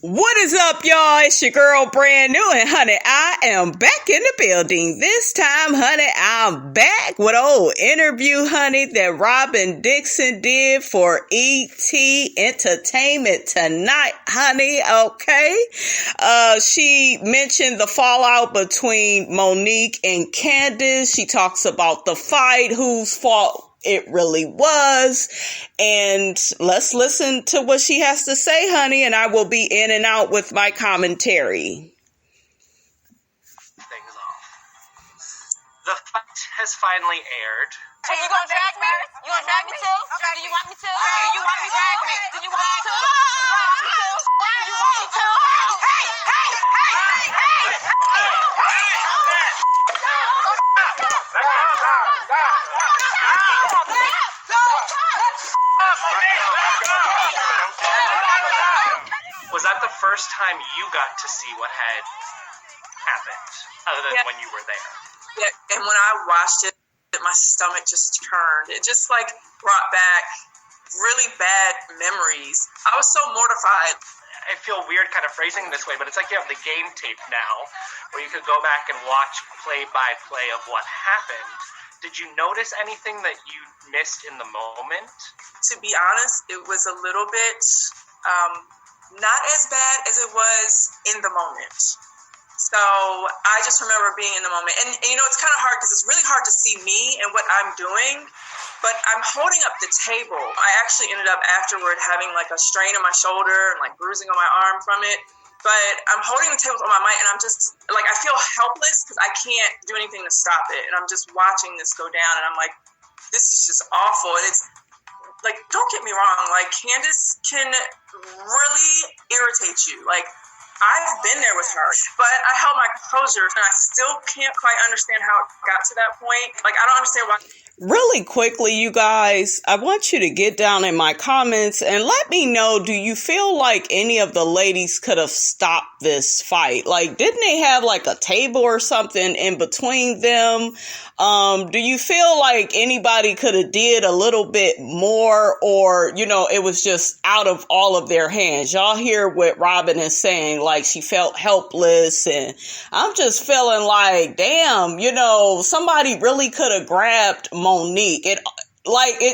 What is up, y'all? It's your girl, Brand New, and honey, I am back in the building. This time, honey, I'm back with an old interview, honey, that Robyn Dixon did for ET Entertainment Tonight, honey, okay? She mentioned the fallout between Monique and Candiace. She talks about the fight, whose fault it really was. And let's listen to what she has to say, honey, and I will be in and out with my commentary. Things off. The fight has finally aired. So you gonna drag me? You gonna drag me too? Do you want me to? Do you want me to drag me? Do you want me to? Do you want me to? Do you want me to? Hey! Hey! Hey! Hey! Was that the first time you got to see what had happened, other than when you were there? Yeah, and when I watched it, my stomach just turned. It just brought back really bad memories. I was so mortified. I feel weird kind of phrasing this way, but it's like you have the game tape now, where you could go back and watch play-by-play of what happened. Did you notice anything that you missed in the moment? To be honest, it was a little bit not as bad as it was in the moment. So I just remember being in the moment. And you know, it's kind of hard because it's really hard to see me and what I'm doing, but I'm holding up the table. I actually ended up afterward having a strain on my shoulder and bruising on my arm from it. But I'm holding the table on my mic, and I'm just I feel helpless because I can't do anything to stop it. And I'm just watching this go down, and I'm like, this is just awful. And it's don't get me wrong, Candiace can really irritate you. I've been there with her, but I held my composure, and I still can't quite understand how it got to that point. I don't understand why. Really quickly, you guys, I want you to get down in my comments and let me know, do you feel like any of the ladies could have stopped this fight? Didn't they have a table or something in between them? Do you feel like anybody could have did a little bit more, or, it was just out of all of their hands? Y'all hear what Robyn is saying, she felt helpless, and I'm just feeling damn, somebody really could have grabbed Monique. It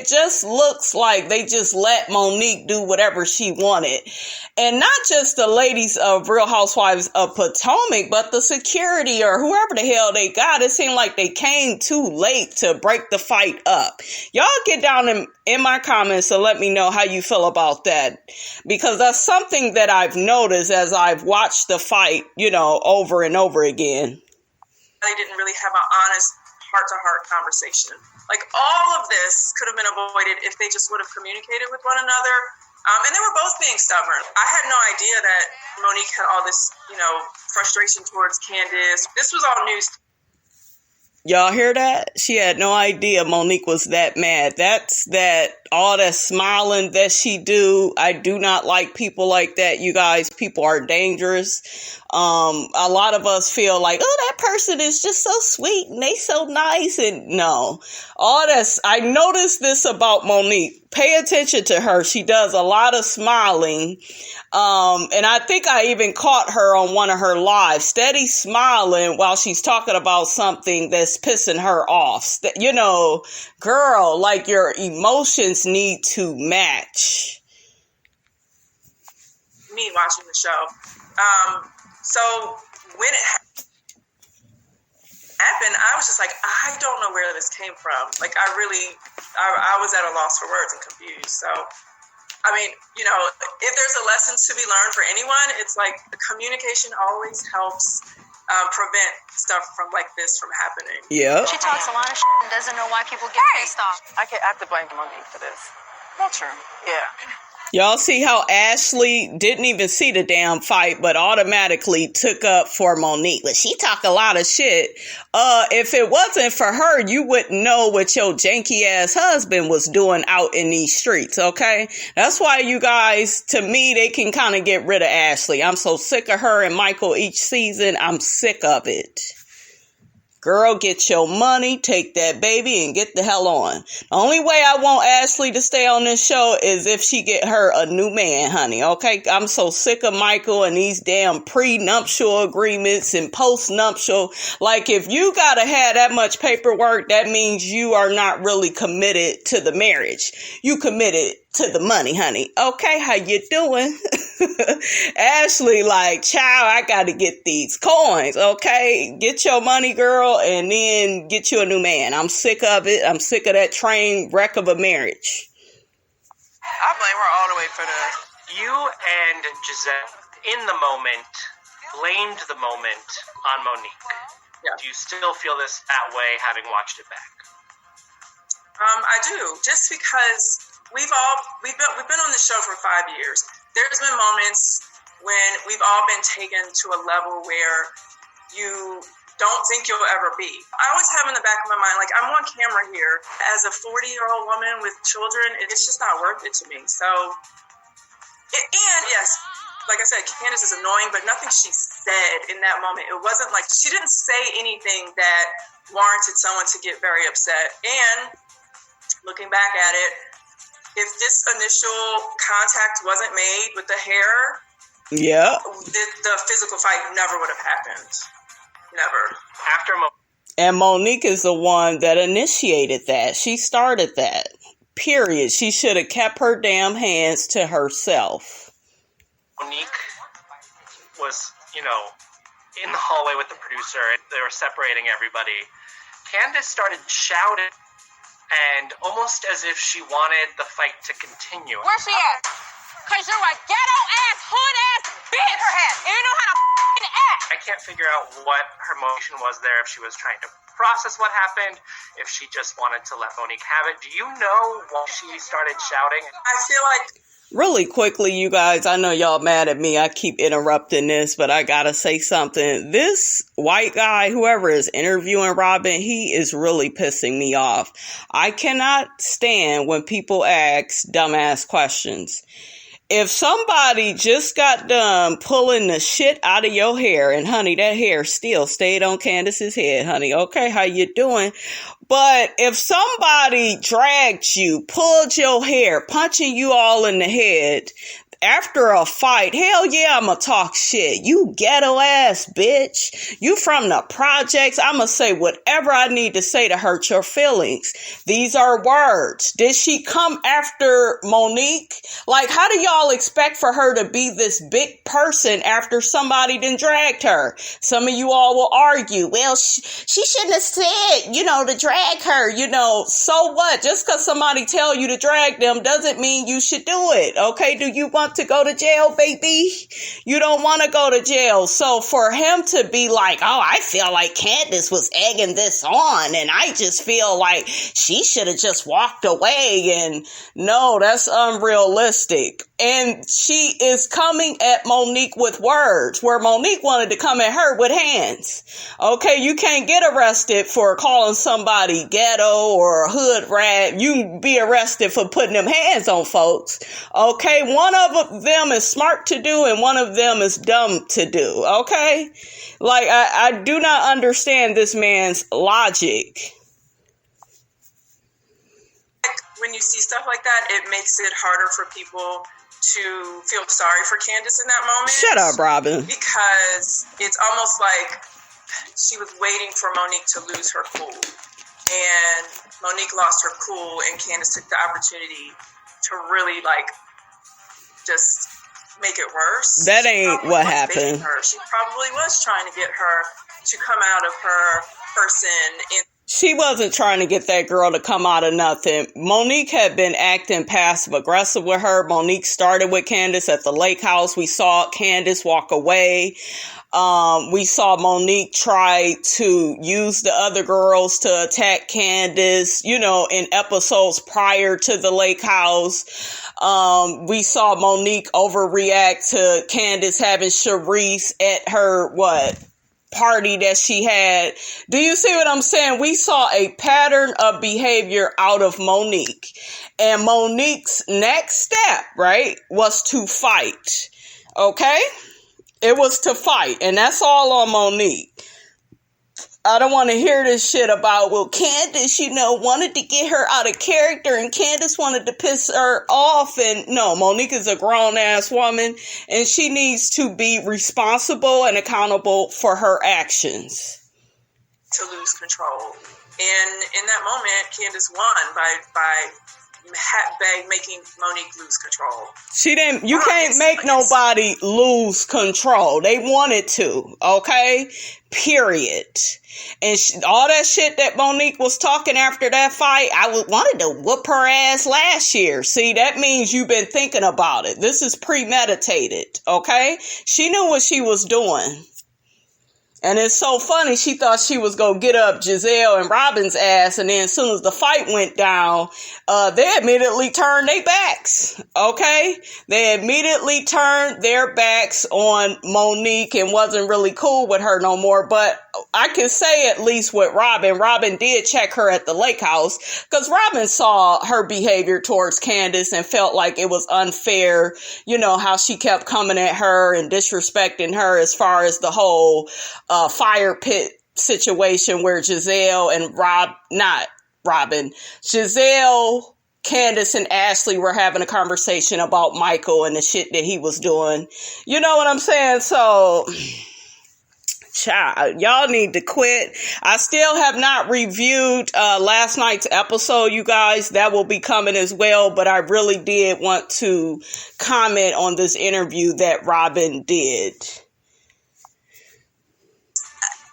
just looks like they just let Monique do whatever she wanted. And not just the ladies of Real Housewives of Potomac, but the security or whoever the hell they got. It seemed like they came too late to break the fight up. Y'all get down in my comments and let me know how you feel about that. Because that's something that I've noticed as I've watched the fight, over and over again. They didn't really have an honest heart-to-heart conversation. All of this could have been avoided if they just would have communicated with one another. And they were both being stubborn. I had no idea that Monique had all this, frustration towards Candiace. This was all news. Y'all hear that? She had no idea Monique was that mad. All that smiling that she do. I do not like people like that, you guys. People are dangerous. A lot of us feel oh, that person is just so sweet and they so nice. And no, I noticed this about Monique. Pay attention to her. She does a lot of smiling. And I think I even caught her on one of her lives, steady smiling while she's talking about something that's pissing her off. Girl, your emotions need to match. Me watching the show. So when it happened, I was just I don't know where this came from. I was at a loss for words and confused. So, if there's a lesson to be learned for anyone, it's the communication always helps prevent stuff from this from happening. Yeah. She talks a lot of shit and doesn't know why people get pissed off. I have to blame Monique for this. Not true. Yeah. Y'all see how Ashley didn't even see the damn fight, but automatically took up for Monique. But she talk a lot of shit. If it wasn't for her, you wouldn't know what your janky ass husband was doing out in these streets, okay? That's why you guys, to me, they can kind of get rid of Ashley. I'm so sick of her and Michael each season. I'm sick of it. Girl, get your money, take that baby, and get the hell on. The only way I want Ashley to stay on this show is if she get her a new man, honey, okay? I'm so sick of Michael and these damn prenuptial agreements and postnuptial. Like, if you gotta have that much paperwork, that means you are not really committed to the marriage. You committed to the money, honey. Okay, how you doing? Ashley, like, child, I gotta get these coins, okay? Get your money, girl, and then get you a new man. I'm sick of it. I'm sick of that train wreck of a marriage. I blame her all the way for this. You and Giselle, in the moment, blamed the moment on Monique. Yeah. Do you still feel that way having watched it back? I do, just because we've been on the show for 5 years. There's been moments when we've all been taken to a level where you don't think you'll ever be. I always have in the back of my mind, like, I'm on camera here as a 40-year-old woman with children. It's just not worth it to me. So, and yes, like I said, Candiace is annoying, but nothing she said in that moment, it wasn't like, she didn't say anything that warranted someone to get very upset. And looking back at it, if this initial contact wasn't made with the hair, yeah, the physical fight never would have happened. Never. And Monique is the one that initiated that. She started that. Period. She should have kept her damn hands to herself. Monique was, in the hallway with the producer. They were separating everybody. Candiace started shouting, and almost as if she wanted the fight to continue. Where's she at? Because you're a ghetto-ass, hood-ass bitch. Her head. And you know how to act. I can't figure out what her motion was there, if she was trying to process what happened, if she just wanted to let Monique have it. Do you know why she started shouting? I feel like... Really quickly, you guys, I know y'all mad at me. I keep interrupting this, but I gotta say something. This white guy, whoever is interviewing Robyn, he is really pissing me off. I cannot stand when people ask dumbass questions. If somebody just got done pulling the shit out of your hair, and honey, that hair still stayed on Candiace's head, honey. Okay, how you doing? But if somebody dragged you, pulled your hair, punching you all in the head after a fight, hell yeah, I'ma talk shit. You ghetto ass bitch. You from the projects. I'ma say whatever I need to say to hurt your feelings. These are words. Did she come after Monique? Like, how do y'all expect for her to be this big person after somebody done dragged her? Some of you all will argue, well, she shouldn't have said, to drag her, so what? Just because somebody tell you to drag them doesn't mean you should do it, okay? Do you want to go to jail, baby? You don't want to go to jail. So for him to be like, oh, I feel like Candiace was egging this on, and I just feel like she should have just walked away, and no, that's unrealistic. And she is coming at Monique with words, where Monique wanted to come at her with hands. Okay, you can't get arrested for calling somebody ghetto or a hood rat. You can be arrested for putting them hands on folks. Okay, one of them is smart to do and one of them is dumb to do. Okay, like I do not understand this man's logic. When you see stuff like that, it makes it harder for people to feel sorry for Candiace in that moment. Shut up, Robyn. Because it's almost like she was waiting for Monique to lose her cool. And Monique lost her cool, and Candiace took the opportunity to really, just make it worse. That ain't what happened. She probably was trying to get her to come out of her person. She wasn't trying to get that girl to come out of nothing. Monique had been acting passive aggressive with her. Monique started with Candiace at the lake house. We saw Candiace walk away. We saw Monique try to use the other girls to attack Candiace, in episodes prior to the lake house. We saw Monique overreact to Candiace having Sharice at her, party that she had. Do you see what I'm saying? We saw a pattern of behavior out of Monique. And Monique's next step, right, was to fight. Okay? It was to fight. And that's all on Monique. I don't want to hear this shit about, well, Candiace, wanted to get her out of character and Candiace wanted to piss her off. And no, Monique is a grown-ass woman and she needs to be responsible and accountable for her actions. To lose control. And in that moment, Candiace won by making Monique lose control. She didn't. You can't make nobody lose control. They wanted to. Okay. Period. And all that shit that Monique was talking after that fight, I wanted to whoop her ass last year. See, that means you've been thinking about it. This is premeditated. Okay. She knew what she was doing. And it's so funny, she thought she was going to get up Giselle and Robyn's ass, and then as soon as the fight went down, they immediately turned their backs, okay? They immediately turned their backs on Monique and wasn't really cool with her no more, but I can say at least with Robyn, Robyn did check her at the lake house, because Robyn saw her behavior towards Candiace and felt like it was unfair, how she kept coming at her and disrespecting her as far as the whole fire pit situation where Giselle and Giselle, Candiace, and Ashley were having a conversation about Michael and the shit that he was doing. You know what I'm saying? So, child, y'all need to quit. I still have not reviewed last night's episode, you guys. That will be coming as well, but I really did want to comment on this interview that Robyn did.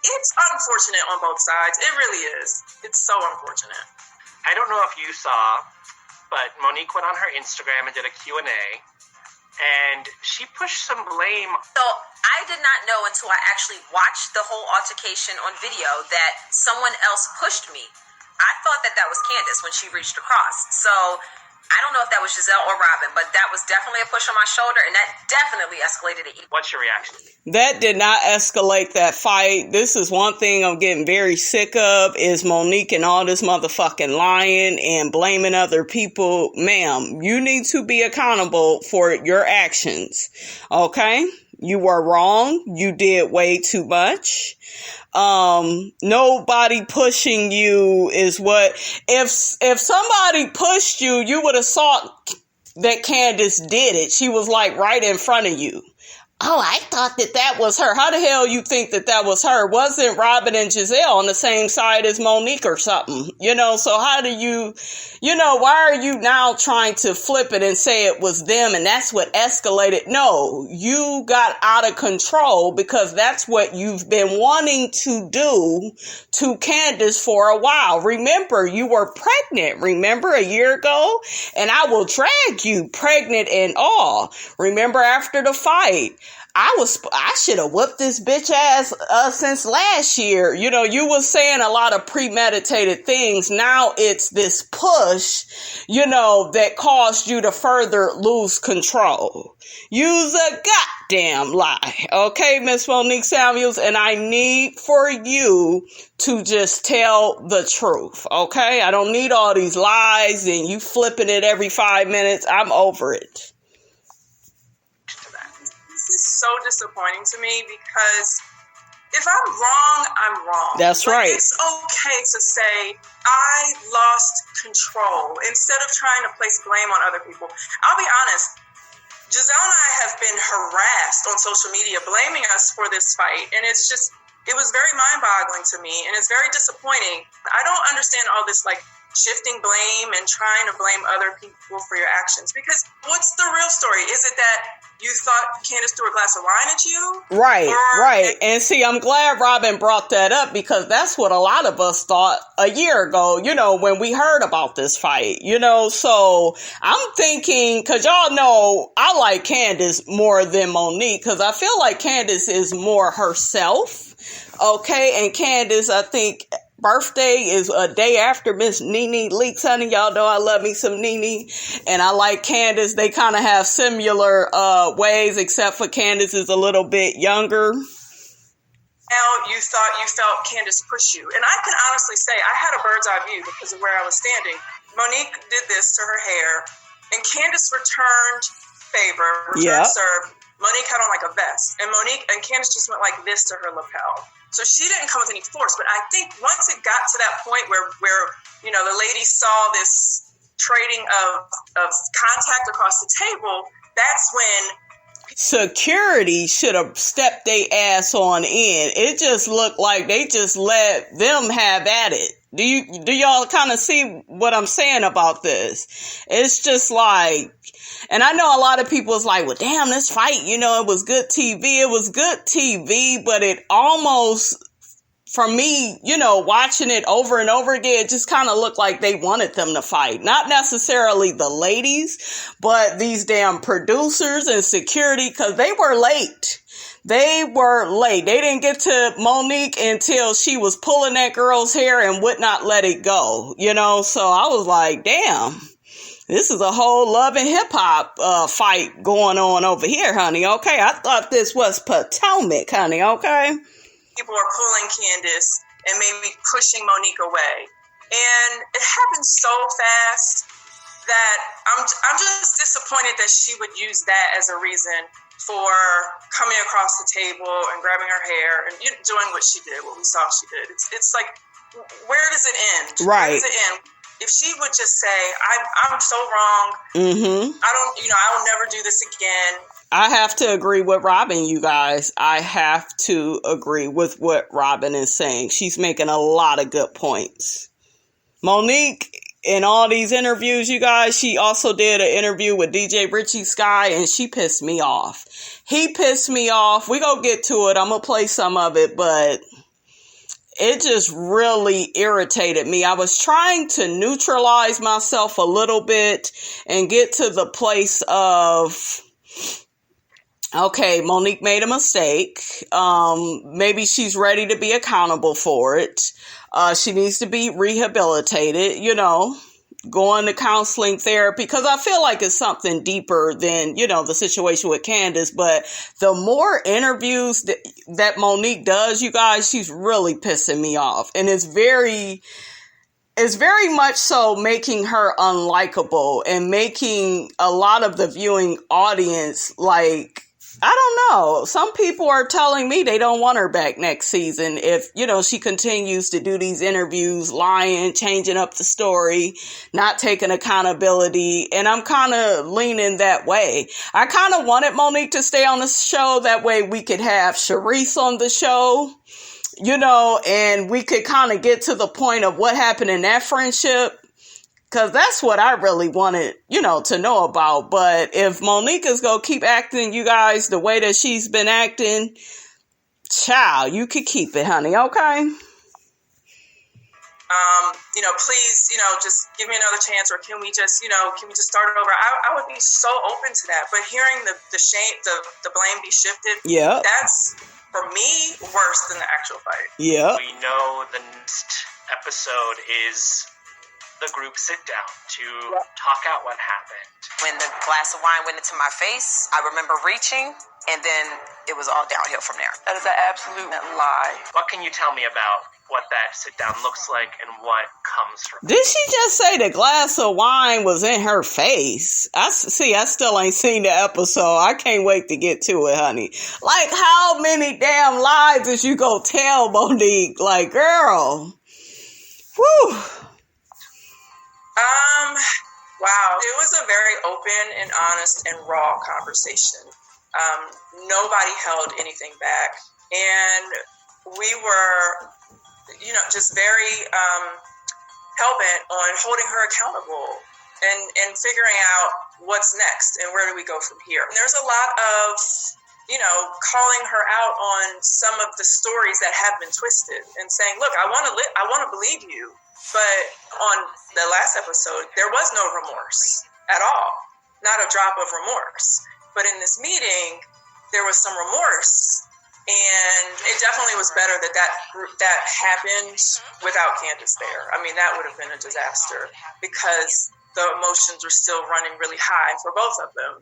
It's unfortunate on both sides. It really is. It's so unfortunate. I don't know if you saw, but Monique went on her Instagram and did a Q&A, and she pushed some blame. So I did not know until I actually watched the whole altercation on video that someone else pushed me. I thought that was Candiace when she reached across. So I don't know if that was Giselle or Robyn, but that was definitely a push on my shoulder, and that definitely escalated it. What's your reaction? That did not escalate that fight. This is one thing I'm getting very sick of, is Monique and all this motherfucking lying and blaming other people. Ma'am, you need to be accountable for your actions. Okay? You were wrong. You did way too much. Nobody pushing you is what, if somebody pushed you, you would have thought that Candiace did it. She was like right in front of you. Oh, I thought that was her. How the hell you think that was her? Wasn't Robyn and Giselle on the same side as Monique or something? So how do you, why are you now trying to flip it and say it was them and that's what escalated? No, you got out of control because that's what you've been wanting to do to Candiace for a while. Remember, you were pregnant, a year ago? And I will drag you pregnant and all. Remember after the fight? I should have whooped this bitch ass since last year. You was saying a lot of premeditated things. Now it's this push, that caused you to further lose control. Use a goddamn lie. Okay, Miss Monique Samuels, and I need for you to just tell the truth. Okay? I don't need all these lies and you flipping it every 5 minutes. I'm over it. This is so disappointing to me because if I'm wrong, I'm wrong. That's right. It's okay to say I lost control instead of trying to place blame on other people. I'll be honest, Giselle and I have been harassed on social media blaming us for this fight, and it was very mind-boggling to me, and it's very disappointing. I don't understand all this shifting blame and trying to blame other people for your actions, because what's the real story? Is it that you thought Candiace threw a glass of wine at you? Right. And see, I'm glad Robyn brought that up because that's what a lot of us thought a year ago, when we heard about this fight, so I'm thinking, cause y'all know I like Candiace more than Monique cause I feel like Candiace is more herself. Okay. And Candiace, I think, birthday is a day after Miss Nene Leakes, honey. Y'all know I love me some Nene. And I like Candiace. They kind of have similar ways, except for Candiace is a little bit younger. Now you felt Candiace push you. And I can honestly say I had a bird's eye view because of where I was standing. Monique did this to her hair, and Candiace returned favor, serve, Monique had on like a vest, and Candiace just went like this to her lapel. So she didn't come with any force. But I think once it got to that point where the ladies saw this trading of contact across the table, that's when security should have stepped their ass on in. It just looked like they just let them have at it. Do y'all kind of see what I'm saying about this? It's just like, and I know a lot of people is like, well, damn, this fight, it was good TV. It was good TV, but it almost, for me, watching it over and over again, it just kind of looked like they wanted them to fight. Not necessarily the ladies, but these damn producers and security, because they were late. They were late. They didn't get to Monique until she was pulling that girl's hair and would not let it go, So I was like, damn, this is a whole love and hip hop fight going on over here, honey. Okay, I thought this was Potomac, honey. Okay. People are pulling Candiace and maybe pushing Monique away. And it happened so fast that I'm just disappointed that she would use that as a reason for coming across the table and grabbing her hair and doing what she did, what we saw she did. It's like, where does it end? Right. Where does it end? If she would just say, I'm so wrong. Mm-hmm. I will never do this again. I have to agree with Robyn, you guys. I have to agree with what Robyn is saying. She's making a lot of good points. Monique, in all these interviews, you guys, she also did an interview with DJ Richie Sky, and she pissed me off. He pissed me off. We gonna get to it. I'm gonna play some of it, but it just really irritated me. I was trying to neutralize myself a little bit and get to the place of, okay, Monique made a mistake. Maybe she's ready to be accountable for it. She needs to be rehabilitated, going to counseling therapy, because I feel like it's something deeper than, the situation with Candiace. But the more interviews that Monique does, you guys, she's really pissing me off. And it's very much so making her unlikable and making a lot of the viewing audience like, I don't know. Some people are telling me they don't want her back next season if, she continues to do these interviews, lying, changing up the story, not taking accountability. And I'm kind of leaning that way. I kind of wanted Monique to stay on the show. That way we could have Charisse on the show, and we could kind of get to the point of what happened in that friendship. Because that's what I really wanted, to know about. But if Monique is going to keep acting, you guys, the way that she's been acting, child, you could keep it, honey, okay? Please, just give me another chance, or can we just start it over? I would be so open to that. But hearing the blame be shifted, yeah, that's, for me, worse than the actual fight. Yeah. We know the next episode is the group sit down to talk out what happened. When the glass of wine went into my face, I remember reaching, and then it was all downhill from there. That is an absolute lie. What can you tell me about what that sit down looks like and what comes from it? Did she just say the glass of wine was in her face? I still ain't seen the episode. I can't wait to get to it, honey. Like, how many damn lies is you gonna tell, Monique? Like, girl. Whew. Wow. It was a very open and honest and raw conversation. Nobody held anything back. And we were, just very hell-bent on holding her accountable and figuring out what's next and where do we go from here. And there's a lot of, calling her out on some of the stories that have been twisted and saying, look, I want to believe you. But on the last episode, there was no remorse at all. Not a drop of remorse. But in this meeting, there was some remorse. And it definitely was better that happened without Candiace there. I mean, that would have been a disaster because the emotions were still running really high for both of them.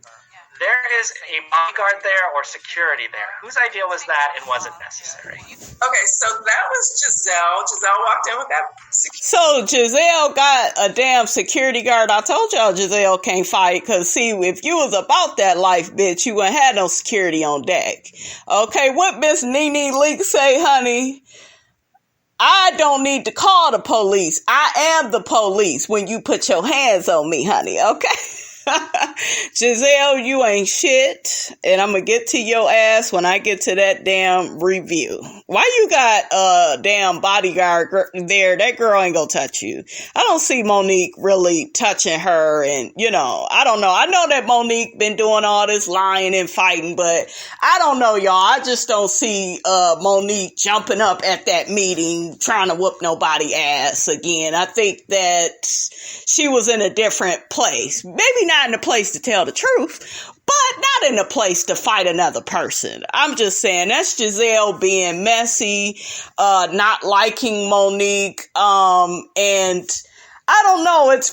there is a bodyguard there or security there. Whose idea was that, and was it necessary? Okay, so that was Giselle. Giselle walked in with that So Giselle got a damn security guard. I told y'all Giselle can't fight, because see, if you was about that life, bitch, you wouldn't have no security on deck. Okay, what Miss Nene Leak say, honey? I don't need to call the police. I am the police when you put your hands on me, honey, okay? Giselle, you ain't shit, and I'm gonna get to your ass when I get to that damn review. Why you got a damn bodyguard there? That girl ain't gonna touch you. I don't see Monique really touching her, and I don't know. I know that Monique been doing all this lying and fighting, but I don't know, y'all. I just don't see Monique jumping up at that meeting trying to whoop nobody ass again. I think that she was in a different place. Maybe not in a place to tell the truth, but not in a place to fight another person. I'm just saying, that's Giselle being messy, not liking Monique, and I don't know, it's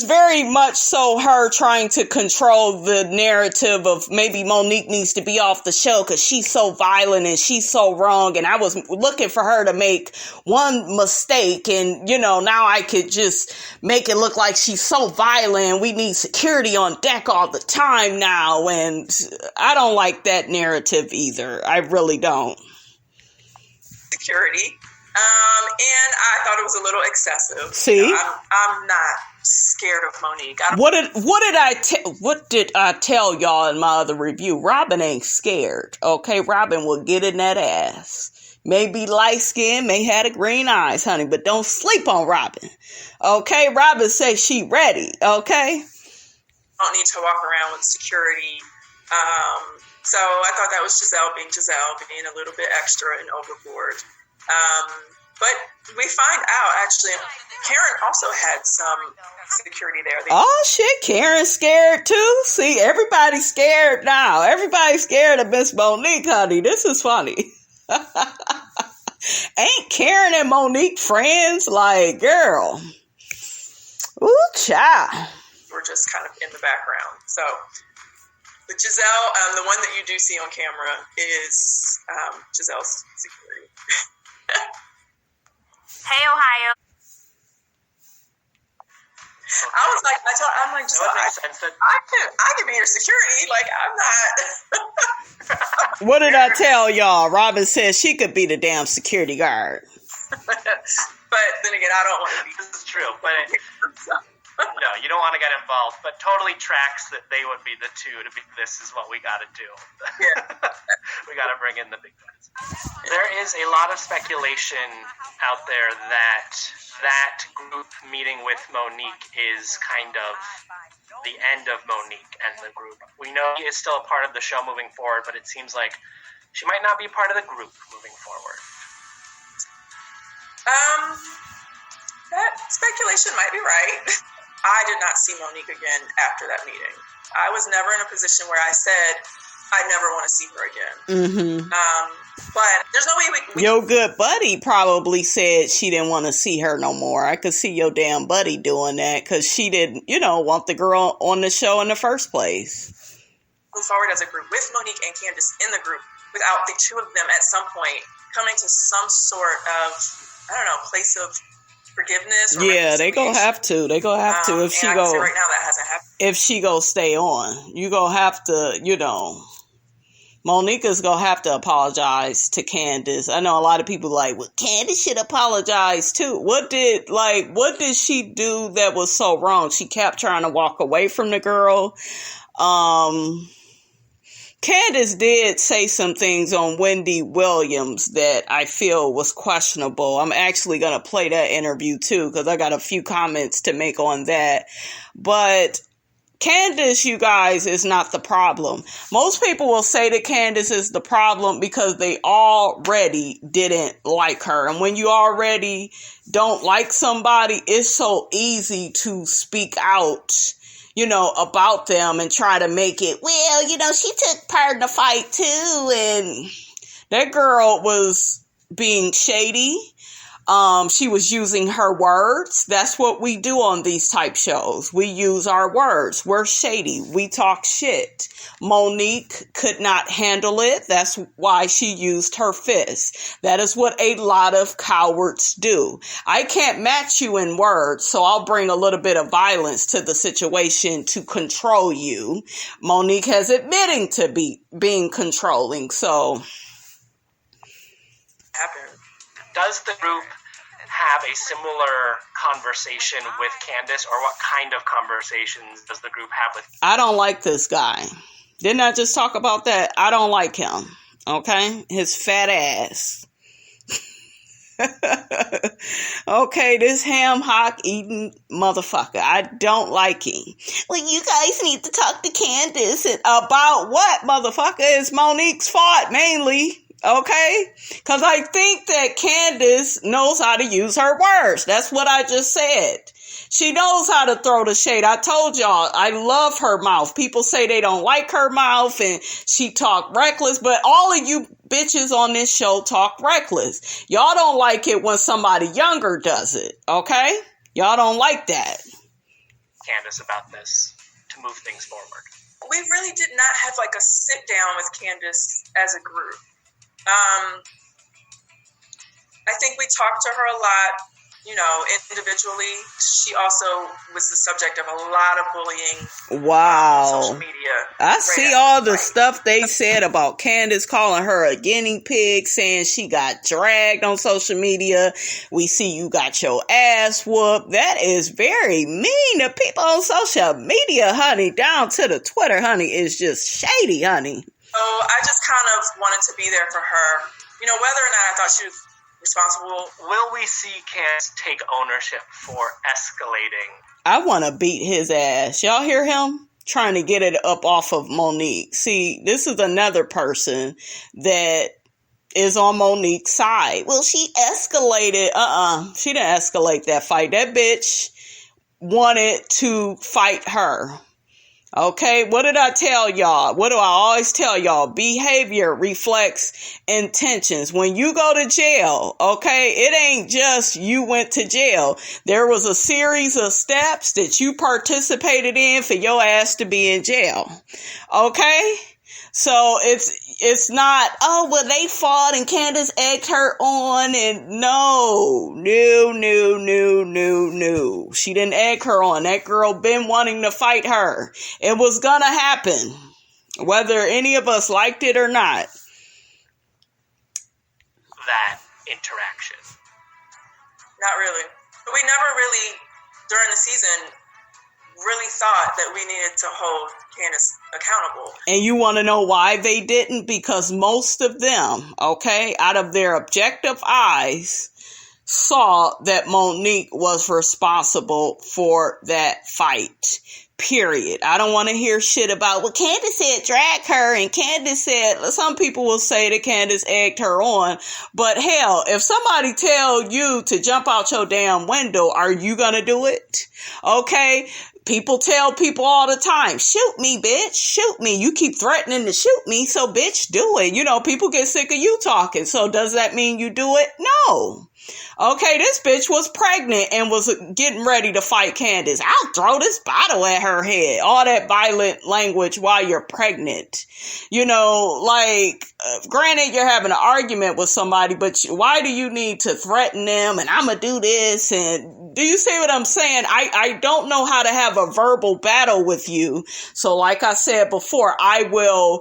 very much so her trying to control the narrative of maybe Monique needs to be off the show because she's so violent and she's so wrong. And I was looking for her to make one mistake. And, now I could just make it look like she's so violent. We need security on deck all the time now. And I don't like that narrative either. I really don't. Security. And I thought it was a little excessive. See? I'm not scared of Monique. What did I tell y'all in my other review? Robyn ain't scared. Okay, Robyn will get in that ass. May be light skinned, may have the green eyes, honey, but don't sleep on Robyn. Okay, Robyn says she ready. Okay, don't need to walk around with security. So I thought that was Giselle being a little bit extra and overboard. But we find out, actually, Karen also had some security there. Oh, shit, Karen's scared, too? See, everybody's scared now. Everybody's scared of Miss Monique, honey. This is funny. Ain't Karen and Monique friends? Like, girl. Ooh, child. We're just kind of in the background. So, but Giselle, the one that you do see on camera is Giselle's security. Hey, Ohio. I was like, I'm like, I can be your security. Like, I'm not. What did I tell y'all? Robyn said she could be the damn security guard. But then again, I don't want to be. This is true, but no, you don't want to get involved. But totally tracks that they would be the two to be. This is what we got to do. Yeah. We got to bring in the big guns. There is a lot of speculation out there that group meeting with Monique is kind of the end of Monique and the group. We know he is still a part of the show moving forward, but it seems like she might not be part of the group moving forward. That speculation might be right. I did not see Monique again after that meeting. I was never in a position where I said I never want to see her again. Mm-hmm. But there's no way we your good buddy probably said she didn't want to see her no more. I could see your damn buddy doing that because she didn't, want the girl on the show in the first place. Move forward as a group with Monique and Candiace in the group without the two of them at some point coming to some sort of, place of forgiveness. Yeah, they gonna have to. They gonna have to if she go. Right now, that hasn't happened. If she go stay on, you gonna have to. Monique is gonna have to apologize to Candiace. I know a lot of people like, well, Candiace should apologize too. What did she do that was so wrong? She kept trying to walk away from the girl. Candiace did say some things on Wendy Williams that I feel was questionable. I'm actually going to play that interview too because I got a few comments to make on that. But Candiace, you guys, is not the problem. Most people will say that Candiace is the problem because they already didn't like her. And when you already don't like somebody, it's so easy to speak out about them and try to make it, she took part in the fight too. And that girl was being shady. She was using her words. That's what we do on these type shows. We use our words. We're shady. We talk shit. Monique could not handle it. That's why she used her fist. That is what a lot of cowards do. I can't match you in words, so I'll bring a little bit of violence to the situation to control you. Monique has admitting to being controlling, so... Does the group have a similar conversation with Candiace, or what kind of conversations does the group have with... I don't like this guy. Didn't I just talk about that? I don't like him. Okay? His fat ass. Okay, this ham hock eating motherfucker. I don't like him. Well, you guys need to talk to Candiace about what, motherfucker? It's Monique's fault, mainly. Okay? Because I think that Candiace knows how to use her words. That's what I just said. She knows how to throw the shade. I told y'all, I love her mouth. People say they don't like her mouth and she talk reckless, but all of you bitches on this show talk reckless. Y'all don't like it when somebody younger does it, okay? Y'all don't like that. Candiace about this to move things forward. We really did not have like a sit down with Candiace as a group. I think we talked to her a lot, individually. She also was the subject of a lot of bullying. Wow. On social media. I see all the stuff they said about Candiace, calling her a guinea pig, saying she got dragged on social media. We see you got your ass whooped. That is very mean. The people on social media, honey, down to the Twitter, honey, is just shady, honey. So I just kind of wanted to be there for her. Whether or not I thought she was responsible. Will we see Candiace take ownership for escalating? I want to beat his ass. Y'all hear him? Trying to get it up off of Monique. See, this is another person that is on Monique's side. Well, she escalated. She didn't escalate that fight. That bitch wanted to fight her. Okay, what did I tell y'all? What do I always tell y'all? Behavior reflects intentions. When you go to jail, okay, it ain't just you went to jail. There was a series of steps that you participated in for your ass to be in jail. Okay? So it's not, oh, well, they fought and Candiace egged her on, and no. She didn't egg her on. That girl been wanting to fight her. It was gonna happen, whether any of us liked it or not. That interaction. Not really. We never really, during the season, really thought that we needed to hold Candiace accountable. And you want to know why they didn't? Because most of them, okay, out of their objective eyes, saw that Monique was responsible for that fight. Period. I don't want to hear shit about, well, Candiace said drag her, and Candiace said, some people will say that Candiace egged her on, but hell, if somebody tell you to jump out your damn window, are you gonna do it? Okay? People tell people all the time, shoot me, bitch, shoot me. You keep threatening to shoot me, so bitch, do it. People get sick of you talking. So does that mean you do it? No. Okay, this bitch was pregnant and was getting ready to fight Candiace. I'll throw this bottle at her head. All that violent language while you're pregnant. Granted, you're having an argument with somebody, but why do you need to threaten them? And I'm going to do this. And do you see what I'm saying? I don't know how to have a verbal battle with you. So like I said before, I will,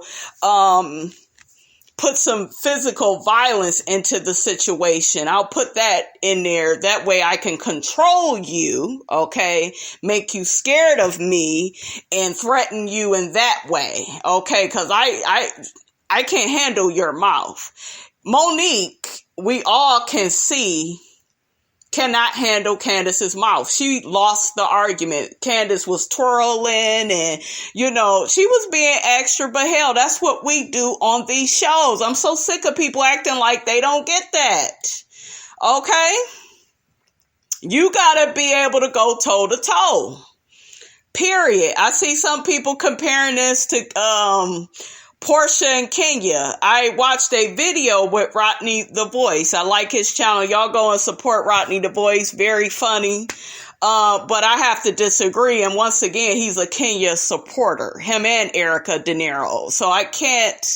put some physical violence into the situation. I'll put that in there. That way I can control you, okay? Make you scared of me and threaten you in that way, okay? Because I can't handle your mouth. Monique, we all can see, cannot handle Candiace's mouth. She lost the argument. Candiace was twirling and, she was being extra, but hell, that's what we do on these shows. I'm so sick of people acting like they don't get that. Okay? You gotta be able to go toe to toe. Period. I see some people comparing this to, Portia and Kenya. I watched a video with Rodney the Voice. I like his channel. Y'all go and support Rodney the Voice. Very funny. But I have to disagree. And once again, he's a Kenya supporter. Him and Erica De Niro. So I can't,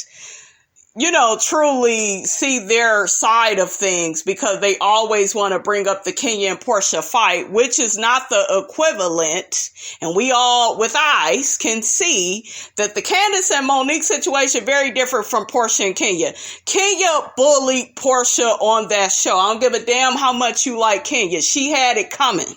truly see their side of things because they always want to bring up the Kenya and Portia fight, which is not the equivalent. And we all, with eyes, can see that the Candiace and Monique situation very different from Portia and Kenya. Kenya bullied Portia on that show. I don't give a damn how much you like Kenya. She had it coming.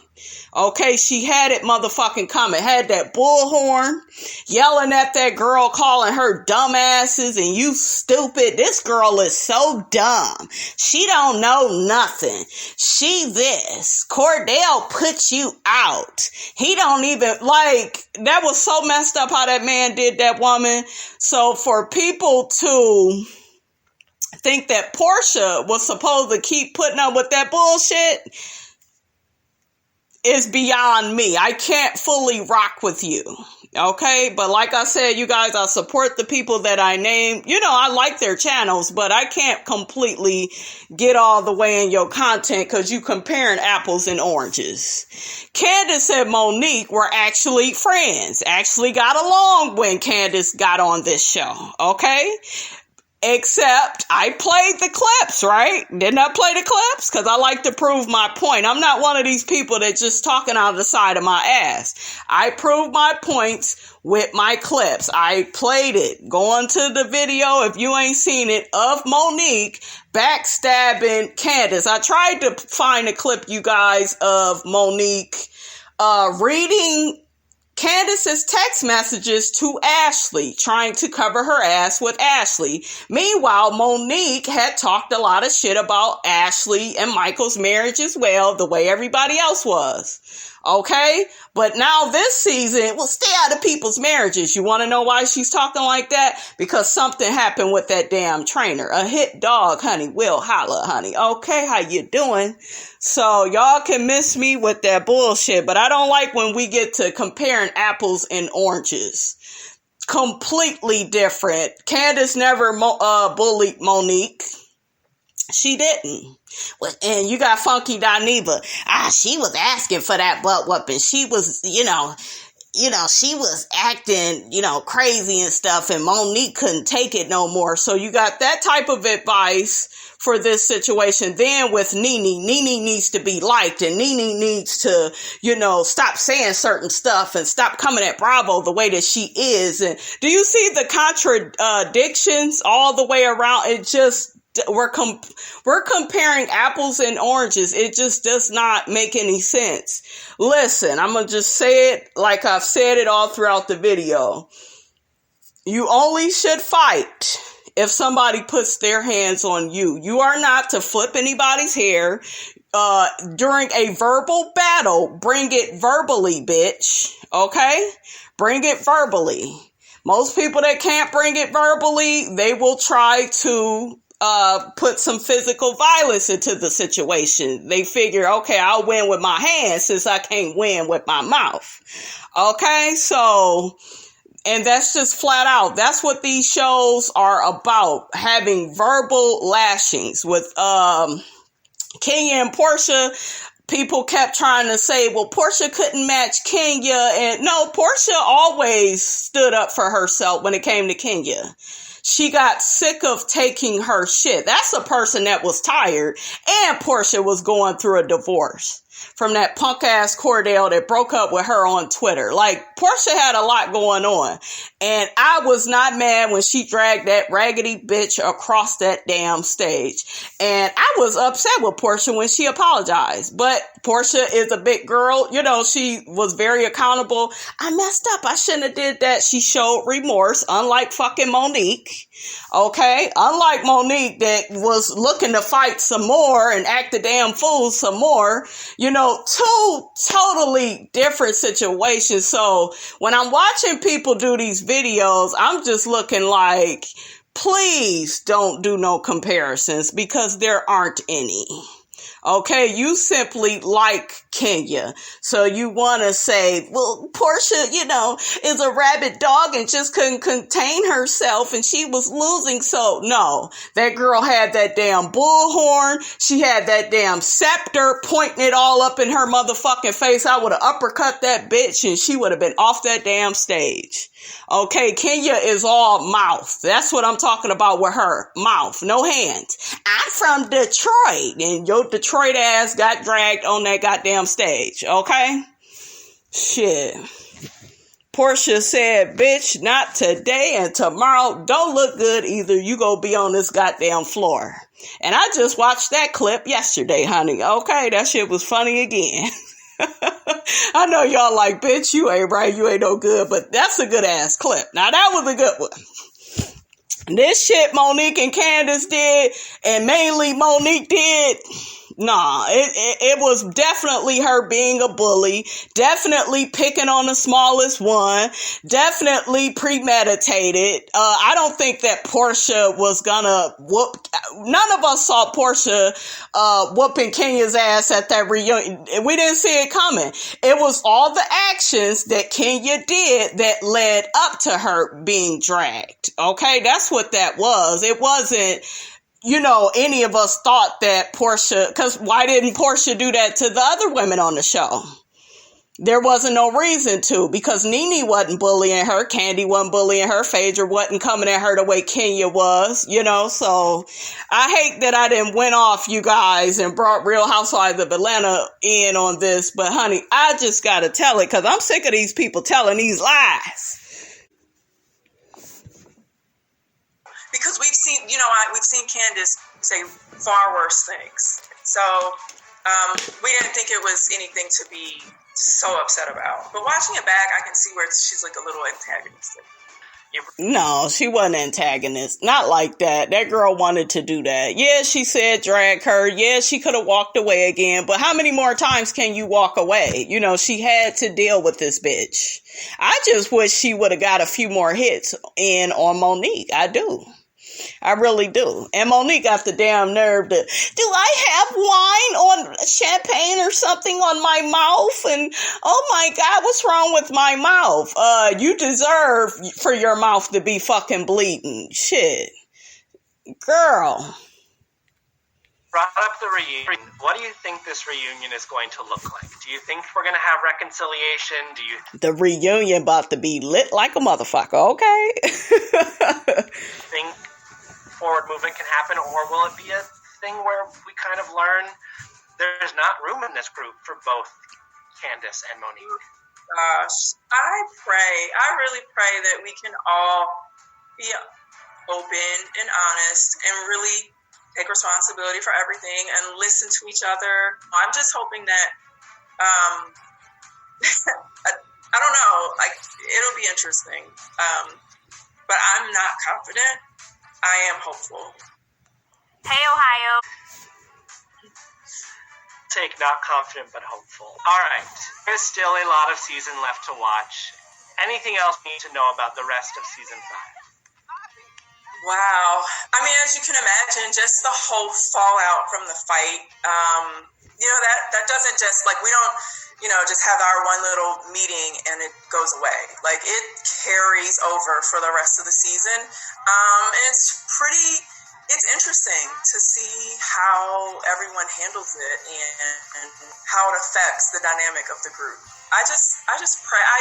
Okay, she had it motherfucking coming. Had that bullhorn, yelling at that girl, calling her dumbasses and you stupid. This girl is so dumb. She don't know nothing. She this. Cordell put you out. He don't even, that was so messed up how that man did that woman. So for people to think that Portia was supposed to keep putting up with that bullshit is beyond me. I can't fully rock with you. Okay? But like I said, you guys, I support the people that I named. I like their channels, but I can't completely get all the way in your content because you comparing apples and oranges. Candiace and Monique were actually friends. Actually got along when Candiace got on this show. Okay? Except I played the clips, right? Didn't I play the clips? Because I like to prove my point. I'm not one of these people that just talking out of the side of my ass. I prove my points with my clips. I played it. Go on to the video, if you ain't seen it, of Monique backstabbing Candiace. I tried to find a clip, you guys, of Monique reading Candiace's text messages to Ashley, trying to cover her ass with Ashley. Meanwhile, Monique had talked a lot of shit about Ashley and Michael's marriage as well, the way everybody else was. Okay? But now this season, stay out of people's marriages. You want to know why she's talking like that? Because something happened with that damn trainer. A hit dog, honey, will holla, honey. Okay, how you doing? So y'all can miss me with that bullshit, but I don't like when we get to comparing apples and oranges. Completely different. Candiace never bullied Monique. She didn't. And you got Funky Dineva. She was asking for that butt whooping. She was, she was acting, crazy and stuff, and Monique couldn't take it no more. So you got that type of advice for this situation. Then with Nene needs to be liked, and Nene needs to, stop saying certain stuff and stop coming at Bravo the way that she is. And do you see the contradictions all the way around? It just, we're comparing apples and oranges. It just does not make any sense. Listen, I'm going to just say it like I've said it all throughout the video. You only should fight if somebody puts their hands on you. You are not to flip anybody's hair. During a verbal battle, bring it verbally, bitch. Okay? Bring it verbally. Most people that can't bring it verbally, they will try to put some physical violence into the situation. They figure, okay, I'll win with my hands since I can't win with my mouth. Okay, so, and that's just flat out. That's what these shows are about, having verbal lashings. With Kenya and Portia, people kept trying to say, well, Portia couldn't match Kenya. And no, Portia always stood up for herself when it came to Kenya. She got sick of taking her shit. That's a person that was tired. And Portia was going through a divorce from that punk ass Cordell that broke up with her on Twitter. Like, Portia had a lot going on. And I was not mad when she dragged that raggedy bitch across that damn stage. And I was upset with Portia when she apologized. But Portia is a big girl. She was very accountable. I messed up. I shouldn't have did that. She showed remorse, unlike fucking Monique. Okay? Unlike Monique that was looking to fight some more and act the damn fool some more. Two totally different situations. So when I'm watching people do these videos, I'm just looking like, please don't do no comparisons because there aren't any. Okay, you simply like Kenya. So you want to say, well, Portia, is a rabid dog and just couldn't contain herself and she was losing. So no, that girl had that damn bullhorn. She had that damn scepter pointing it all up in her motherfucking face. I would have uppercut that bitch and she would have been off that damn stage. Okay, Kenya is all mouth. That's what I'm talking about with her. Mouth, no hands. I'm from Detroit, and your Detroit ass got dragged on that goddamn stage, okay? Shit. Portia said, bitch, not today and tomorrow. Don't look good either. You gonna be on this goddamn floor. And I just watched that clip yesterday, honey. Okay, that shit was funny again. I know y'all like, bitch, you ain't right, you ain't no good, but that's a good ass clip. Now that was a good one. This shit Monique and Candiace did, and mainly Monique did, nah, it was definitely her being a bully, definitely picking on the smallest one, definitely premeditated. I don't think that Portia was gonna whoop, none of us saw Portia whooping Kenya's ass at that reunion. We didn't see it coming. It was all the actions that Kenya did that led up to her being dragged. Okay, that's what that was. It wasn't, any of us thought that Portia, because why didn't Portia do that to the other women on the show? There wasn't no reason to, because Nene wasn't bullying her, Candy wasn't bullying her, Phaedra wasn't coming at her the way Kenya was, so I hate that I didn't went off, you guys, and brought Real Housewives of Atlanta in on this, but honey, I just gotta tell it, because I'm sick of these people telling these lies. Because we've seen Candiace say far worse things. So we didn't think it was anything to be so upset about. But watching it back, I can see where she's like a little antagonistic. No, she wasn't antagonist. Not like that. That girl wanted to do that. Yeah, she said drag her. Yeah, she could have walked away again. But how many more times can you walk away? She had to deal with this bitch. I just wish she would have got a few more hits in on Monique. I do. I really do. And Monique got the damn nerve to, do I have wine on champagne or something on my mouth? And oh my God, what's wrong with my mouth? You deserve for your mouth to be fucking bleeding. Shit. Girl. Brought up the reunion. What do you think this reunion is going to look like? Do you think we're going to have reconciliation? The reunion about to be lit like a motherfucker, okay? Think forward movement can happen, or will it be a thing where we kind of learn there's not room in this group for both Candiace and Monique? Gosh, I really pray that we can all be open and honest and really take responsibility for everything and listen to each other. I'm just hoping that, I don't know, it'll be interesting. But I'm not confident. I am hopeful. Hey, Ohio. Take not confident, but hopeful. All right. There's still a lot of season left to watch. Anything else you need to know about the rest of season 5? Wow. I mean, as you can imagine, just the whole fallout from the fight, that doesn't just, we don't, just have our one little meeting and it goes away. It carries over for the rest of the season. And it's interesting to see how everyone handles it and how it affects the dynamic of the group. I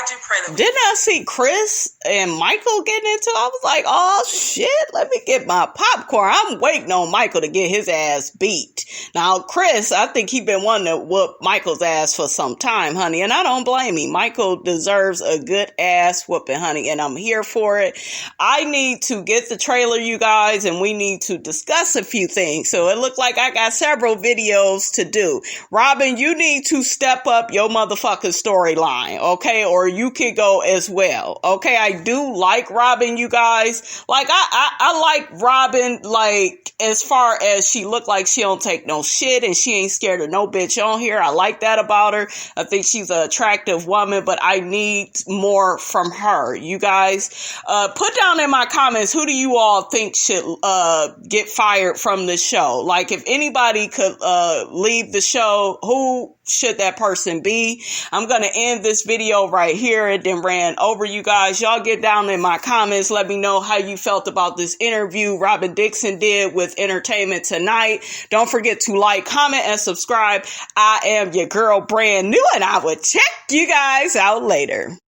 do pray that Didn't I see Chris and Michael getting into it? I was like, oh shit, let me get my popcorn. I'm waiting on Michael to get his ass beat. Now, Chris, I think he been wanting to whoop Michael's ass for some time, honey, and I don't blame him. Michael deserves a good ass whooping, honey, and I'm here for it. I need to get the trailer, you guys, and we need to discuss a few things. So it looked like I got several videos to do. Robyn, you need to step up your motherfucking story. storyline, okay? Or you could go as well, okay? I do like Robyn, you guys. Like, I like Robyn, like, as far as she look like she don't take no shit and she ain't scared of no bitch on here. I like that about her. I think she's an attractive woman, but I need more from her, you guys. Put down in my comments, who do you all think should get fired from the show? Like, if anybody could leave the show, who should that person be? I'm going to end this video right here. It then ran over, you guys. Y'all get down in my comments. Let me know how you felt about this interview Robyn Dixon did with Entertainment Tonight. Don't forget to like, comment, and subscribe. I am your girl, brand new, and I will check you guys out later.